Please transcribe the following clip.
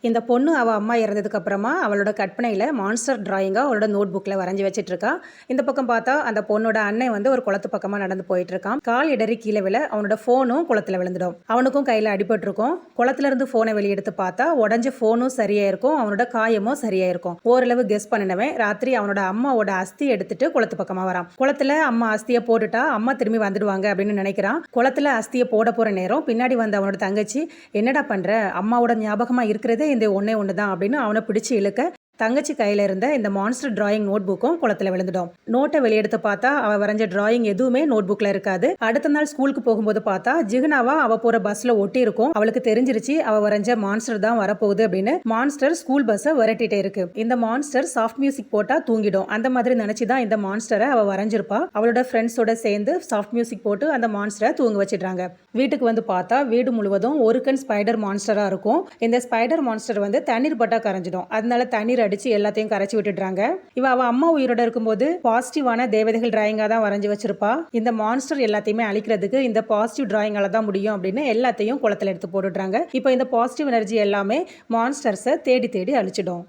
இந்த பொண்ணு அவள் அம்மா இறந்ததுக்கு அப்புறமா அவளோட கற்பனையில் மான்ஸ்டர் டிராயிங்காக அவளோட நோட் புக்கில் வரைஞ்சி வச்சிட்டு இருக்கா. இந்த பக்கம் பார்த்தா அந்த பொண்ணோட அண்ணன் வந்து ஒரு குளத்து பக்கமாக நடந்து போயிட்டு இருக்கான். கால் இடறி கீழே விழ அவனோட ஃபோனும் குளத்தில் விழுந்துடும். அவனுக்கும் கையில் அடிபட்டிருக்கும். குளத்துல இருந்து ஃபோனை வெளியெடுத்து பார்த்தா உடஞ்ச ஃபோனும் சரியா இருக்கும், அவனோட காயமும் சரியா இருக்கும். ஓரளவு கெஸ் பண்ணினவன் ராத்திரி அவனோட அம்மாவோட அஸ்தி எடுத்துட்டு குளத்து பக்கமாக வரான். குளத்துல அம்மா அஸ்தியை போட்டுட்டா அம்மா திரும்பி வந்துடுவாங்க அப்படின்னு நினைக்கிறான். குளத்துல அஸ்தியை போட போற நேரம் பின்னாடி வந்த அவனோட தங்கச்சி, என்னடா பண்ற, அம்மாவோட ஞாபகமா இருக்கிறதே இந்த ஒன்னே ஒண்ணுதான் அப்படின்னு அவனை பிடிச்சு இழுக்க தங்கச்சி கையில இருந்த இந்த மான்ஸ்டர் டிராயிங் நோட் புக்கும் குளத்துல விழுந்துடும். நோட்டை வெளியெடுத்து பார்த்தா அவ வரைஞ்ச டிராயிங் எதுவுமே நோட் புக்ல இருக்காது. அடுத்த நாள் ஸ்கூலுக்கு போகும்போது பார்த்தா ஜிகனாவா அவ போற பஸ்ல ஒட்டி இருக்கும். அவளுக்கு தெரிஞ்சிருச்சு அவ வரைஞ்ச மான்ஸ்டர் தான் வரப்போகுது அப்படின்னு. மான்ஸ்டர் ஸ்கூல் பஸ்ஸை விரட்டிட்டே இருக்கு. இந்த மான்ஸ்டர் சாஃப்ட் மியூசிக் போட்டா தூங்கிடும், அந்த மாதிரி நினைச்சுதான் இந்த மான்ஸ்டரை அவ வரைஞ்சிருப்பா. அவளோட ஃப்ரெண்ட்ஸோட சேர்ந்து சாஃப்ட் மியூசிக் போட்டு அந்த மான்ஸ்டரை தூங்க வச்சிடுறாங்க. வீட்டுக்கு வந்து பார்த்தா வீடு முழுவதும் ஒரு கண் ஸ்பைடர் மான்ஸ்டரா இருக்கும். இந்த ஸ்பைடர் மான்ஸ்டர் வந்து தண்ணீர் பட்டா கரைஞ்சிடும். அதனால தண்ணீர் அடிச்சு எல்லாத்தையும் கரைச்சி விட்டுடுறாங்க. அவ அம்மா உயிரோட இருக்கும்போது பாசிட்டிவான தேவதைகள் டிராயிங்கா தான் வரைஞ்சி வச்சிருப்பா. இந்த மான்ஸ்டர் எல்லாத்தையுமே அழிக்கிறதுக்கு இந்த பாசிட்டிவ் டிராயிங்கால தான் முடியும் அப்படின்னு எல்லாத்தையும் குளத்துல எடுத்து போட்டுடுறாங்க. இப்போ இந்த பாசிட்டிவ் எனர்ஜி எல்லாமே மான்ஸ்டர்ஸை தேடி தேடி அழிச்சிடும்.